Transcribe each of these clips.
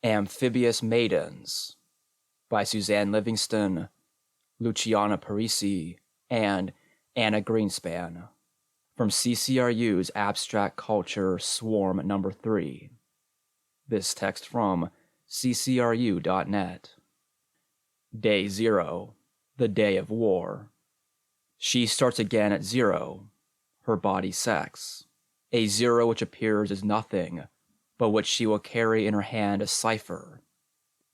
Amphibious Maidens by Suzanne Livingston, Luciana Parisi, and Anna Greenspan, from CCRU's Abstract Culture Swarm No. 3. This text from CCRU.net. Day 0, the day of war. She starts again at 0, her body sex, a 0 which appears as nothing, but which she will carry in her hand as cipher.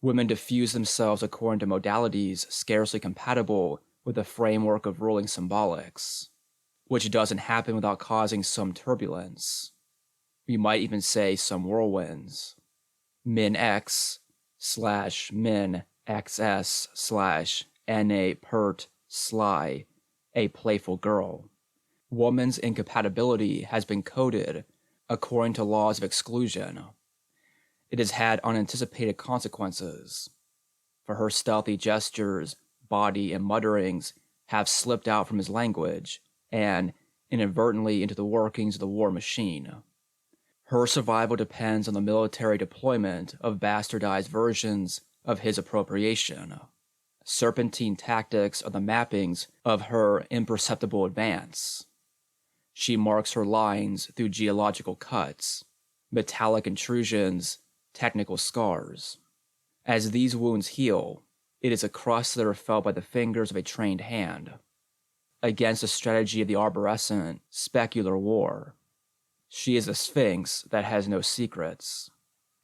Women diffuse themselves according to modalities scarcely compatible with the framework of ruling symbolics, which doesn't happen without causing some turbulence. We might even say some whirlwinds. Min X / min XS / NA pert sly, a playful girl. Woman's incompatibility has been coded according to laws of exclusion. It has had unanticipated consequences, for her stealthy gestures, body, and mutterings have slipped out from his language and inadvertently into the workings of the war machine. Her survival depends on the military deployment of bastardized versions of his appropriation. Serpentine tactics are the mappings of her imperceptible advance. She marks her lines through geological cuts, metallic intrusions, technical scars. As these wounds heal, it is a crust that are felt by the fingers of a trained hand. Against the strategy of the arborescent, specular war, she is a sphinx that has no secrets.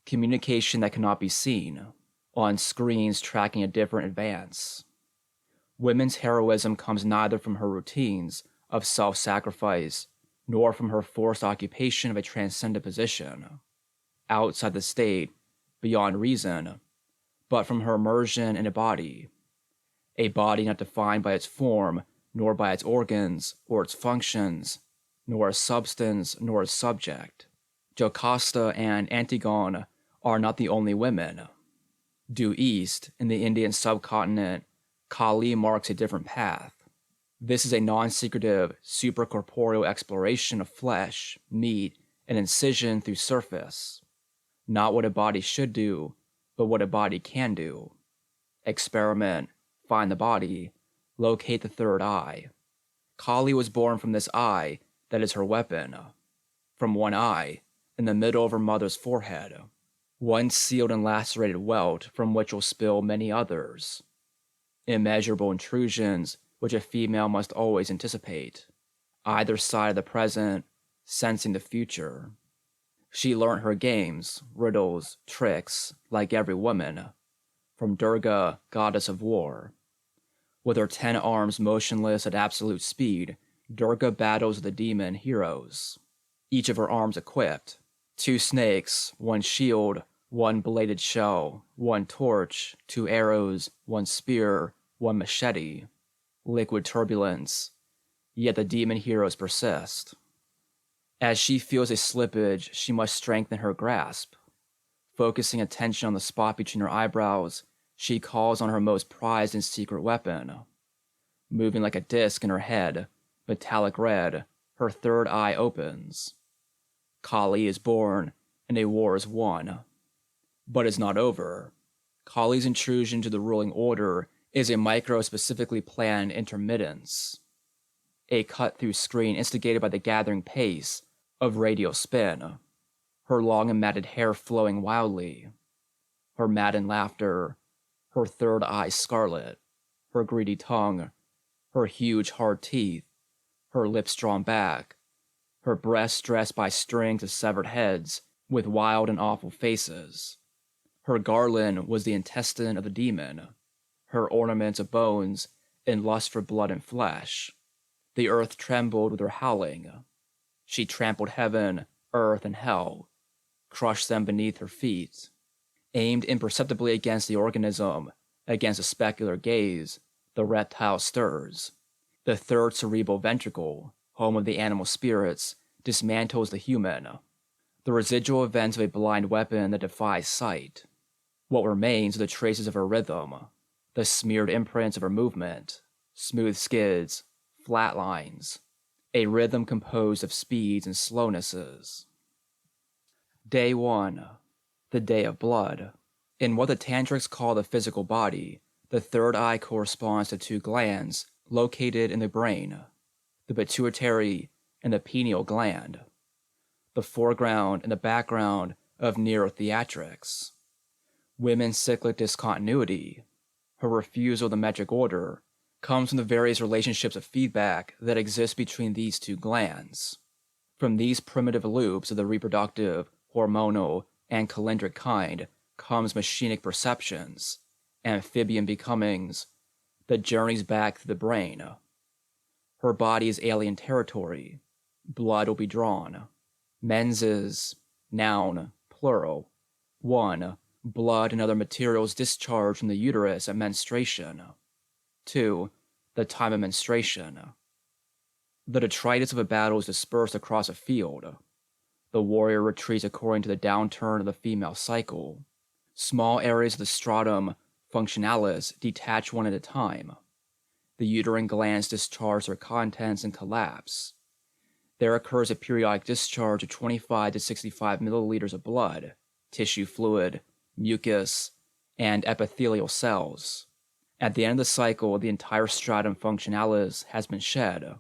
Communication that cannot be seen, on screens tracking a different advance. Women's heroism comes neither from her routines of self-sacrifice, nor from her forced occupation of a transcendent position, outside the state, beyond reason, but from her immersion in a body not defined by its form, nor by its organs, or its functions, nor as substance, nor as subject. Jocasta and Antigone are not the only women. Due east, in the Indian subcontinent, Kali marks a different path. This is a non-secretive, supracorporeal exploration of flesh, meat, and incision through surface. Not what a body should do, but what a body can do. Experiment, find the body, locate the third eye. Kali was born from this eye that is her weapon. From one eye, in the middle of her mother's forehead. One sealed and lacerated welt from which will spill many others. Immeasurable intrusions which a female must always anticipate, either side of the present, sensing the future. She learnt her games, riddles, tricks, like every woman, from Durga, goddess of war. With her 10 arms motionless at absolute speed, Durga battles the demon heroes, each of her arms equipped. 2 snakes, 1 shield, 1 bladed shell, 1 torch, 2 arrows, 1 spear, 1 machete. Liquid turbulence, yet the demon heroes persist. As she feels a slippage, she must strengthen her grasp. Focusing attention on the spot between her eyebrows, she calls on her most prized and secret weapon. Moving like a disc in her head, metallic red, her third eye opens. Kali is born, and a war is won. But it's not over. Kali's intrusion to the ruling order is a micro-specifically planned intermittence. A cut-through screen instigated by the gathering pace of radial spin, her long and matted hair flowing wildly, her maddened laughter, her third eye scarlet, her greedy tongue, her huge hard teeth, her lips drawn back, her breasts dressed by strings of severed heads with wild and awful faces. Her garland was the intestine of the demon, her ornaments of bones and lust for blood and flesh. The earth trembled with her howling. She trampled heaven, earth, and hell, crushed them beneath her feet. Aimed imperceptibly against the organism, against the specular gaze, the reptile stirs. The third cerebral ventricle, home of the animal spirits, dismantles the human. The residual events of a blind weapon that defies sight. What remains are the traces of her rhythm, the smeared imprints of her movement, smooth skids, flat lines, a rhythm composed of speeds and slownesses. Day 1, the day of blood. In what the tantrics call the physical body, the third eye corresponds to two glands located in the brain, the pituitary and the pineal gland, the foreground and the background of neurotheatrics. Women's cyclic discontinuity, her refusal of the metric order, comes from the various relationships of feedback that exist between these two glands. From these primitive loops of the reproductive, hormonal, and calendric kind comes machinic perceptions, amphibian becomings, that journeys back to the brain. Her body is alien territory. Blood will be drawn. Menses, noun, plural. 1. Blood and other materials discharged from the uterus at menstruation. 2. The time of menstruation. The detritus of a battle is dispersed across a field. The warrior retreats according to the downturn of the female cycle. Small areas of the stratum functionalis detach one at a time. The uterine glands discharge their contents and collapse. There occurs a periodic discharge of 25 to 65 milliliters of blood, tissue fluid, mucus, and epithelial cells. At the end of the cycle, the entire stratum functionalis has been shed.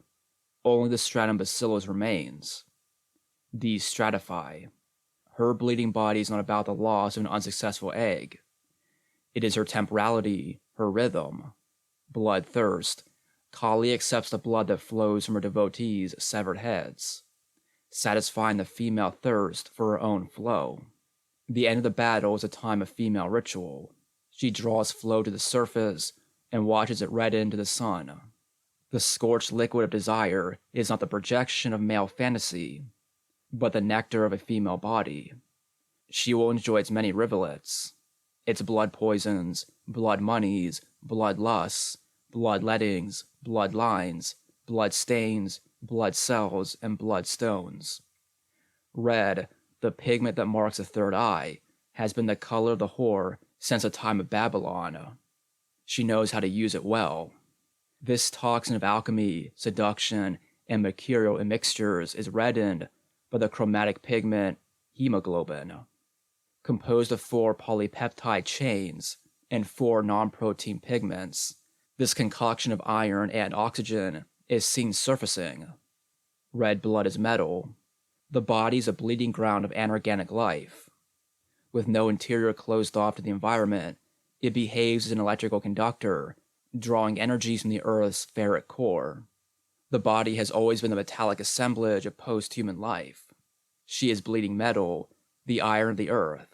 Only the stratum bacillus remains. These stratify. Her bleeding body is not about the loss of an unsuccessful egg. It is her temporality, her rhythm. Bloodthirst. Kali accepts the blood that flows from her devotees' severed heads, satisfying the female thirst for her own flow. The end of the battle is a time of female ritual. She draws flow to the surface and watches it redden to the sun. The scorched liquid of desire is not the projection of male fantasy, but the nectar of a female body. She will enjoy its many rivulets, its blood poisons, blood monies, blood lusts, bloodlettings, blood lines, blood stains, blood cells, and blood stones. Red, the pigment that marks the third eye, has been the color of the whore since the time of Babylon. She knows how to use it well. This toxin of alchemy, seduction, and mercurial immixtures is reddened by the chromatic pigment hemoglobin, composed of 4 polypeptide chains and 4 non-protein pigments. This concoction of iron and oxygen is seen surfacing. Red blood is metal. The body is a bleeding ground of anorganic life. With no interior closed off to the environment, it behaves as an electrical conductor, drawing energies from the Earth's ferric core. The body has always been the metallic assemblage of post-human life. She is bleeding metal, the iron of the Earth.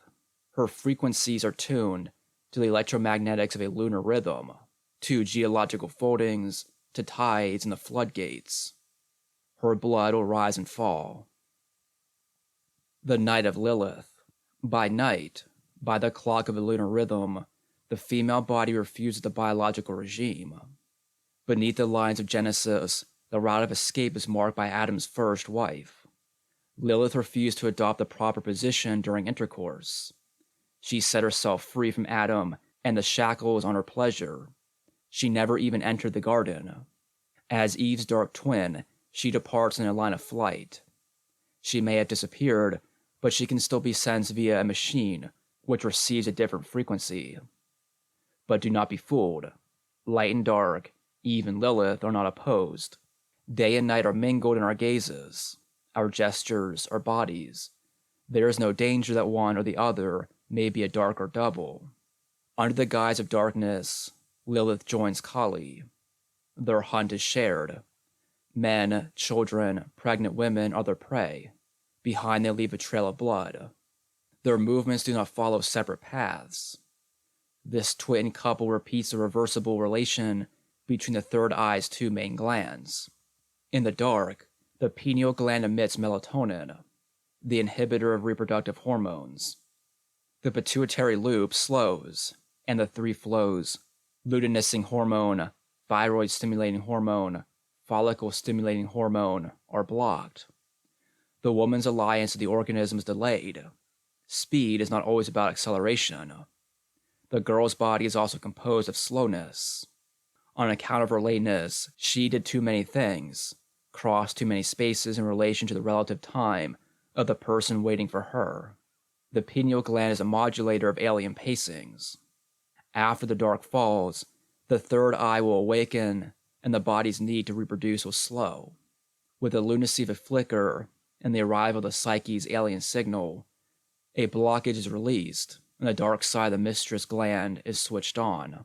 Her frequencies are tuned to the electromagnetics of a lunar rhythm, to geological foldings, to tides and the floodgates. Her blood will rise and fall. The night of Lilith. By night, by the clock of a lunar rhythm, the female body refuses the biological regime. Beneath the lines of Genesis, the route of escape is marked by Adam's first wife. Lilith refused to adopt the proper position during intercourse. She set herself free from Adam and the shackles on her pleasure. She never even entered the garden. As Eve's dark twin, she departs in a line of flight. She may have disappeared, but she can still be sensed via a machine which receives a different frequency. But do not be fooled. Light and dark, Eve and Lilith are not opposed. Day and night are mingled in our gazes, our gestures, our bodies. There is no danger that one or the other may be a darker double. Under the guise of darkness, Lilith joins Kali. Their hunt is shared. Men, children, pregnant women are their prey. Behind they leave a trail of blood. Their movements do not follow separate paths. This twin couple repeats the reversible relation between the third eye's 2 main glands. In the dark, the pineal gland emits melatonin, the inhibitor of reproductive hormones. The pituitary loop slows, and the 3 flows, luteinizing hormone, thyroid-stimulating hormone, follicle-stimulating hormone, are blocked. The woman's alliance with the organism is delayed. Speed is not always about acceleration. The girl's body is also composed of slowness. On account of her lateness, she did too many things, crossed too many spaces in relation to the relative time of the person waiting for her. The pineal gland is a modulator of alien pacings. After the dark falls, the third eye will awaken, and the body's need to reproduce will slow. With the lunacy of a flicker and the arrival of the psyche's alien signal, a blockage is released, and the dark side of the mistress gland is switched on.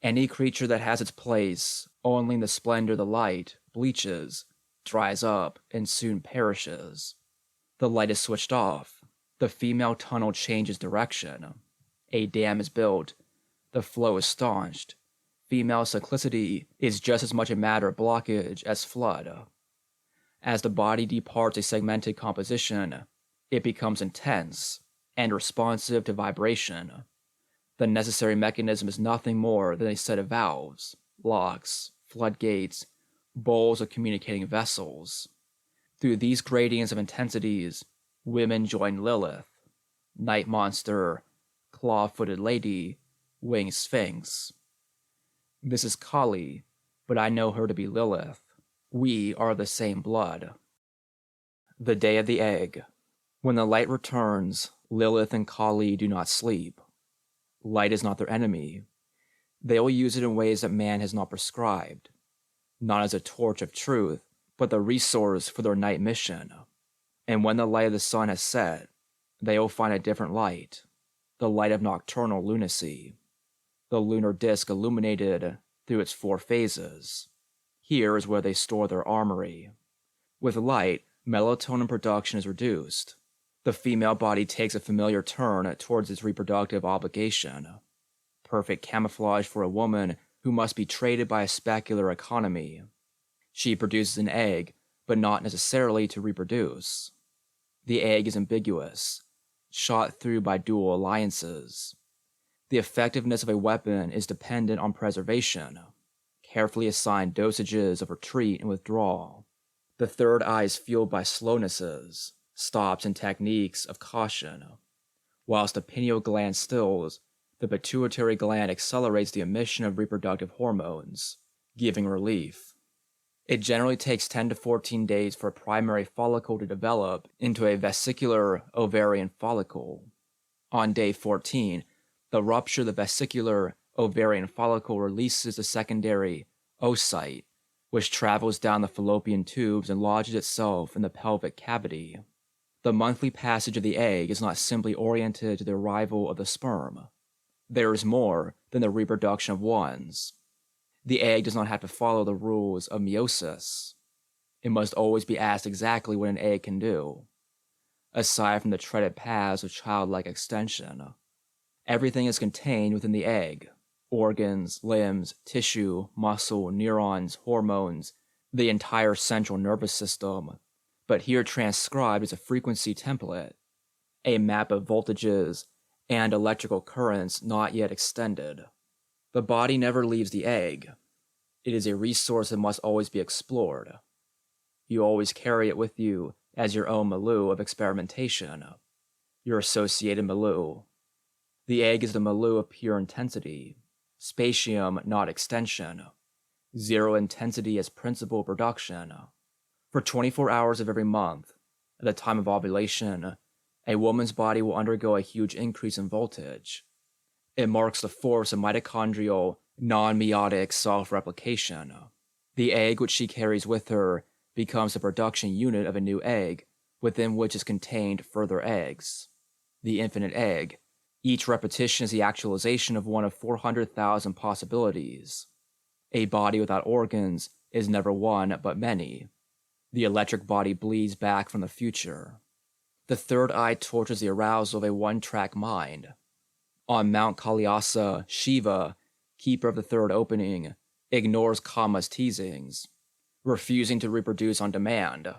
Any creature that has its place only in the splendor of the light bleaches, dries up, and soon perishes. The light is switched off. The female tunnel changes direction. A dam is built. The flow is staunched. Female cyclicity is just as much a matter of blockage as flood. As the body departs a segmented composition, it becomes intense and responsive to vibration. The necessary mechanism is nothing more than a set of valves, locks, floodgates, bowls of communicating vessels. Through these gradients of intensities, women join Lilith, night monster, claw-footed lady, winged sphinx. This is Kali, but I know her to be Lilith. We are the same blood. The day of the egg. When the light returns, Lilith and Kali do not sleep. Light is not their enemy. They will use it in ways that man has not prescribed, not as a torch of truth, but the resource for their night mission. And when the light of the sun has set, they will find a different light, the light of nocturnal lunacy, the lunar disk illuminated through its 4 phases. Here is where they store their armory. With light, melatonin production is reduced. The female body takes a familiar turn towards its reproductive obligation. Perfect camouflage for a woman who must be traded by a specular economy. She produces an egg, but not necessarily to reproduce. The egg is ambiguous, shot through by dual alliances. The effectiveness of a weapon is dependent on preservation, carefully assigned dosages of retreat and withdrawal. The third eye is fueled by slownesses, stops, and techniques of caution. Whilst the pineal gland stills, the pituitary gland accelerates the emission of reproductive hormones, giving relief. It generally takes 10 to 14 days for a primary follicle to develop into a vesicular ovarian follicle. On day 14, the rupture of the vesicular ovarian follicle releases the secondary oocyte, which travels down the fallopian tubes and lodges itself in the pelvic cavity. The monthly passage of the egg is not simply oriented to the arrival of the sperm. There is more than the reproduction of ones. The egg does not have to follow the rules of meiosis. It must always be asked exactly what an egg can do. Aside from the treaded paths of childlike extension, everything is contained within the egg. Organs, limbs, tissue, muscle, neurons, hormones, the entire central nervous system, but here transcribed as a frequency template, a map of voltages and electrical currents not yet extended. The body never leaves the egg. It is a resource that must always be explored. You always carry it with you as your own milieu of experimentation, your associated milieu. The egg is the milieu of pure intensity, spatium, not extension, zero intensity as principal production. For 24 hours of every month, at the time of ovulation, a woman's body will undergo a huge increase in voltage. It marks the force of mitochondrial, non-meiotic self-replication. The egg which she carries with her becomes the production unit of a new egg, within which is contained further eggs. The infinite egg. Each repetition is the actualization of one of 400,000 possibilities. A body without organs is never one, but many. The electric body bleeds back from the future. The third eye tortures the arousal of a one-track mind. On Mount Kalyasa, Shiva, keeper of the third opening, ignores Kama's teasings, refusing to reproduce on demand.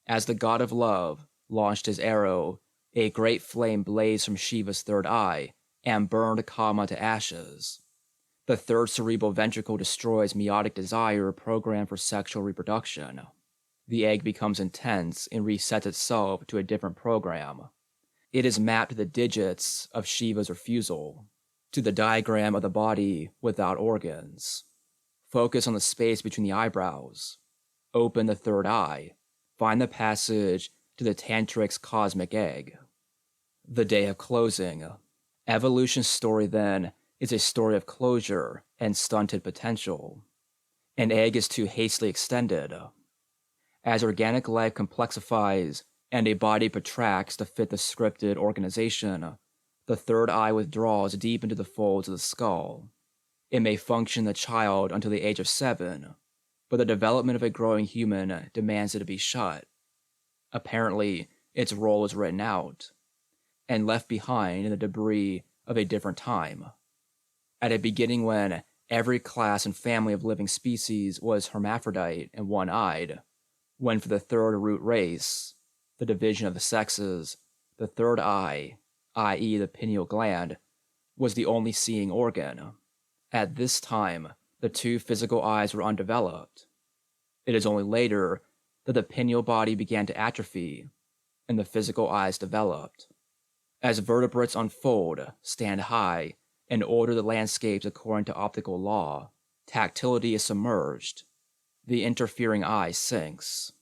As the god of love launched his arrow, a great flame blazed from Shiva's third eye and burned Kama to ashes. The third cerebral ventricle destroys meiotic desire programmed for sexual reproduction. The egg becomes intense and resets itself to a different program. It is mapped to the digits of Shiva's refusal, to the diagram of the body without organs. Focus on the space between the eyebrows. Open the third eye. Find the passage to the tantric's cosmic egg. The day of closing. Evolution's story, then, is a story of closure and stunted potential. An egg is too hastily extended. As organic life complexifies and a body protracts to fit the scripted organization, the third eye withdraws deep into the folds of the skull. It may function in the child until the age of 7, but the development of a growing human demands it to be shut. Apparently, its role is written out and left behind in the debris of a different time. At a beginning when every class and family of living species was hermaphrodite and one-eyed, when for the third root race, the division of the sexes, the third eye, i.e. the pineal gland, was the only seeing organ. At this time, the two physical eyes were undeveloped. It is only later that the pineal body began to atrophy and the physical eyes developed. As vertebrates unfold, stand high, and order the landscapes according to optical law, tactility is submerged. The interfering eye sinks.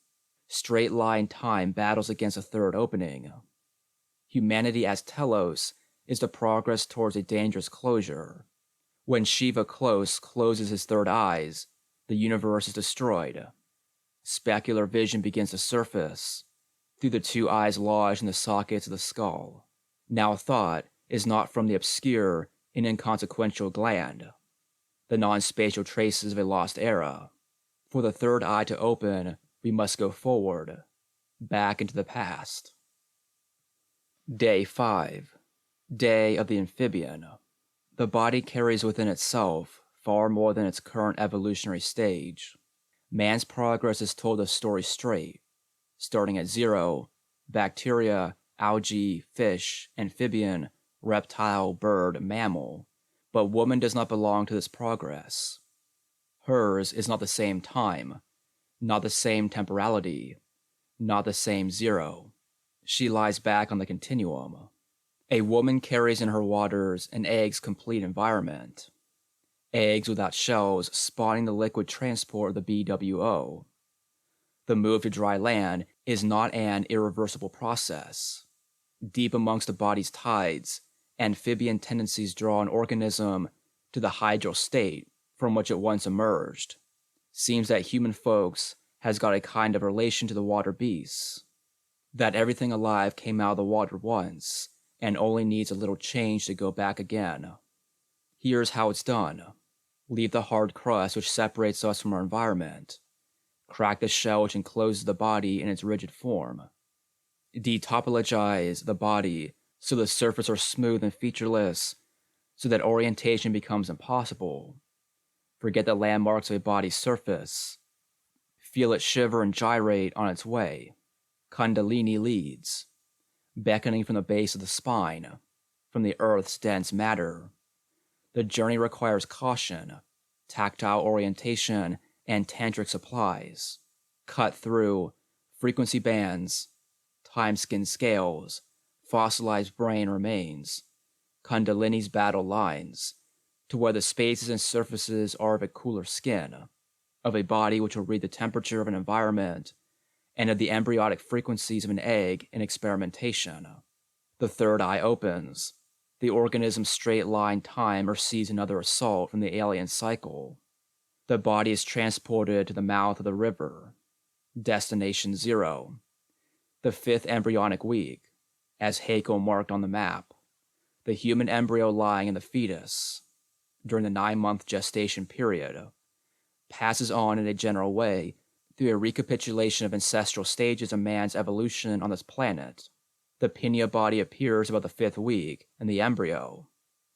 Straight line time battles against a third opening. Humanity as telos is the progress towards a dangerous closure. When Shiva closes his third eyes, the universe is destroyed. Specular vision begins to surface through the two eyes lodged in the sockets of the skull. Now thought is not from the obscure and inconsequential gland, the non-spatial traces of a lost era. For the third eye to open, we must go forward, back into the past. Day 5. Day of the Amphibian. The body carries within itself far more than its current evolutionary stage. Man's progress is told the story straight, starting at 0, bacteria, algae, fish, amphibian, reptile, bird, mammal. But woman does not belong to this progress. Hers is not the same time, not the same temporality, not the same 0. She lies back on the continuum. A woman carries in her waters an egg's complete environment. Eggs without shells spawning the liquid transport of the BWO. The move to dry land is not an irreversible process. Deep amongst the body's tides, amphibian tendencies draw an organism to the hydral state from which it once emerged. Seems that human folks has got a kind of relation to the water beasts. That everything alive came out of the water once, and only needs a little change to go back again. Here's how it's done. Leave the hard crust which separates us from our environment. Crack the shell which encloses the body in its rigid form. Detopologize the body so the surfaces are smooth and featureless, so that orientation becomes impossible. Forget the landmarks of a body's surface. Feel it shiver and gyrate on its way. Kundalini leads, beckoning from the base of the spine, from the earth's dense matter. The journey requires caution, tactile orientation, and tantric supplies. Cut through frequency bands, time-skin scales, fossilized brain remains, Kundalini's battle lines, to where the spaces and surfaces are of a cooler skin, of a body which will read the temperature of an environment, and of the embryonic frequencies of an egg in experimentation. The third eye opens. The organism's straight-line time receives another assault from the alien cycle. The body is transported to the mouth of the river. Destination 0. The 5th embryonic week, as Haeckel marked on the map. The human embryo lying in the fetus, during the 9-month gestation period, passes on in a general way through a recapitulation of ancestral stages of man's evolution on this planet. The pinea body appears about the 5th week in the embryo,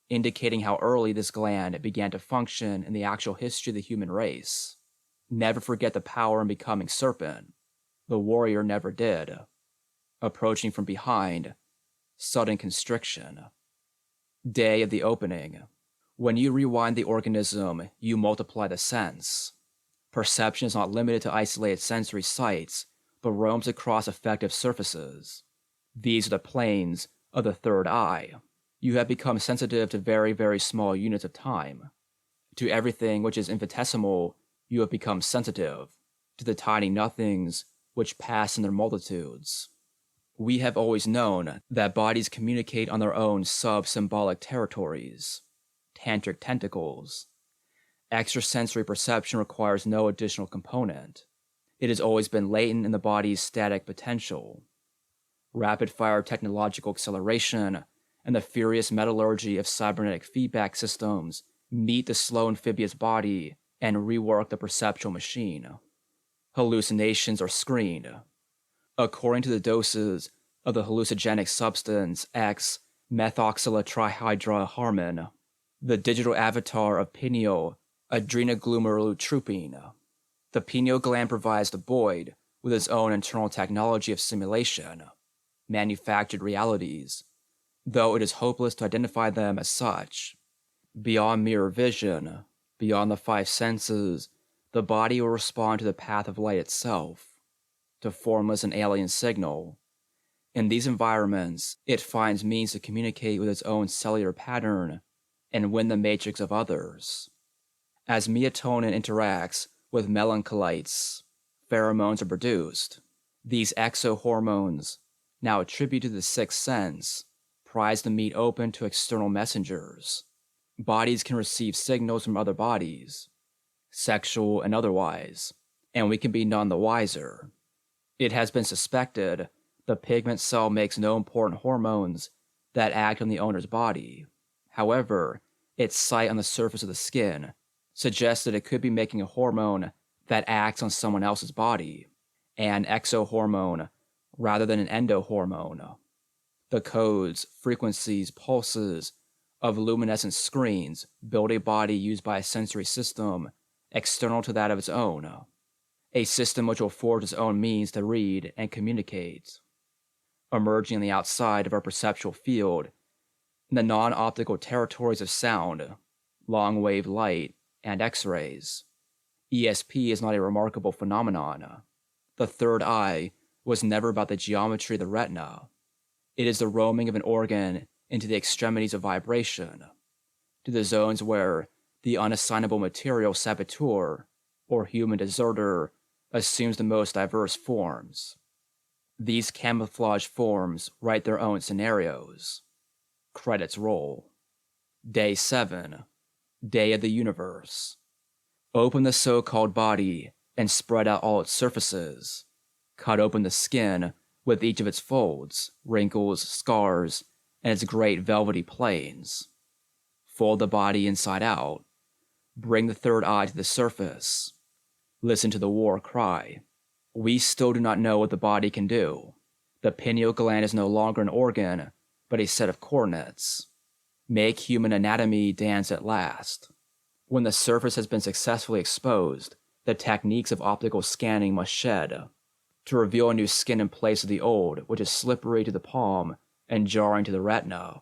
indicating how early this gland began to function in the actual history of the human race. Never forget the power in becoming serpent. The warrior never did. Approaching from behind, sudden constriction. Day of the opening. When you rewind the organism, you multiply the sense. Perception is not limited to isolated sensory sites, but roams across effective surfaces. These are the planes of the third eye. You have become sensitive to very, very small units of time. To everything which is infinitesimal, you have become sensitive, to the tiny nothings which pass in their multitudes. We have always known that bodies communicate on their own sub-symbolic territories, tantric tentacles. Extrasensory perception requires no additional component. It has always been latent in the body's static potential. Rapid-fire technological acceleration and the furious metallurgy of cybernetic feedback systems meet the slow amphibious body and rework the perceptual machine. Hallucinations are screened. According to the doses of the hallucinogenic substance X-methoxyletrihydroharmone, the digital avatar of pineal adrenoglomerulotropine. The pineal gland provides the Boyd with its own internal technology of simulation, manufactured realities, though it is hopeless to identify them as such. Beyond mirror vision, beyond the five senses, the body will respond to the path of light itself, to formless and alien signal. In these environments, it finds means to communicate with its own cellular pattern and win the matrix of others. As melatonin interacts with melancholites, pheromones are produced. These exohormones, now attributed to the sixth sense, prise the meat open to external messengers. Bodies can receive signals from other bodies, sexual and otherwise, and we can be none the wiser. It has been suspected the pigment cell makes no important hormones that act on the owner's body. However, its site on the surface of the skin suggests that it could be making a hormone that acts on someone else's body, an exohormone rather than an endohormone. The codes, frequencies, pulses of luminescent screens build a body used by a sensory system external to that of its own, a system which will forge its own means to read and communicate. Emerging on the outside of our perceptual field, in the non-optical territories of sound, long-wave light, and X-rays, ESP is not a remarkable phenomenon. The third eye was never about the geometry of the retina. It is the roaming of an organ into the extremities of vibration, to the zones where the unassignable material saboteur or human deserter assumes the most diverse forms. These camouflage forms write their own scenarios. Credits roll. Day 7. Day of the Universe. Open the so-called body and spread out all its surfaces. Cut open the skin with each of its folds, wrinkles, scars, and its great velvety planes. Fold the body inside out. Bring the third eye to the surface. Listen to the war cry. We still do not know what the body can do. The pineal gland is no longer an organ, but a set of coordinates. Make human anatomy dance at last. When the surface has been successfully exposed, the techniques of optical scanning must shed, to reveal a new skin in place of the old, which is slippery to the palm and jarring to the retina.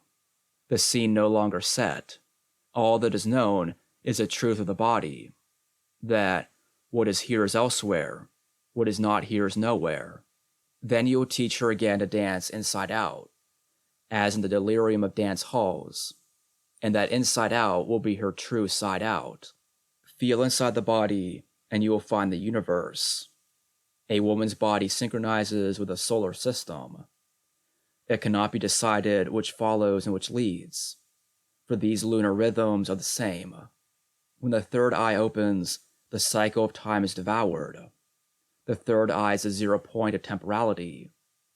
The scene no longer set. All that is known is the truth of the body, that what is here is elsewhere, what is not here is nowhere. Then you will teach her again to dance inside out, as in the delirium of dance halls, and that inside out will be her true side out. Feel inside the body, and you will find the universe. A woman's body synchronizes with the solar system. It cannot be decided which follows and which leads, for these lunar rhythms are the same. When the third eye opens, the cycle of time is devoured. The third eye is the 0 point of temporality,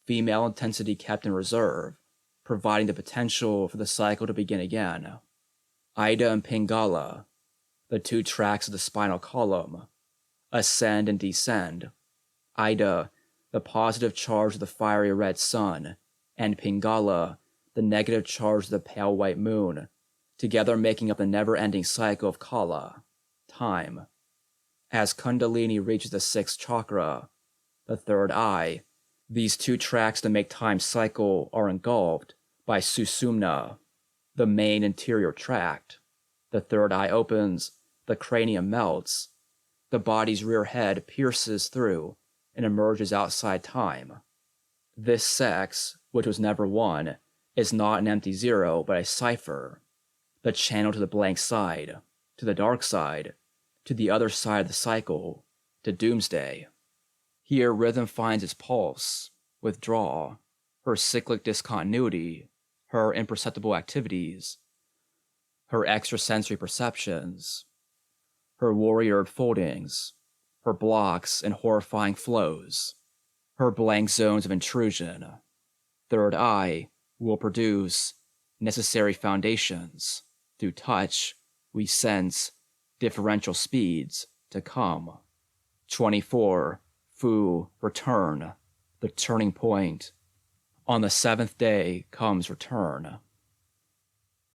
female intensity kept in reserve, providing the potential for the cycle to begin again. Ida and Pingala, the two tracks of the spinal column, ascend and descend. Ida, the positive charge of the fiery red sun, and Pingala, the negative charge of the pale white moon, together making up the never-ending cycle of Kala, time. As Kundalini reaches the sixth chakra, the third eye, these two tracks that make time cycle are engulfed by Susumna, the main interior tract. The third eye opens, the cranium melts, the body's rear head pierces through and emerges outside time. This sex, which was never one, is not an empty zero but a cipher, the channel to the blank side, to the dark side, to the other side of the cycle, to doomsday. Here rhythm finds its pulse, withdrawal, her cyclic discontinuity, her imperceptible activities, her extrasensory perceptions, her warrior foldings, her blocks and horrifying flows, her blank zones of intrusion. Third eye will produce necessary foundations. Through touch, we sense differential speeds to come. 24. Fu, return, the turning point. On the seventh day comes return.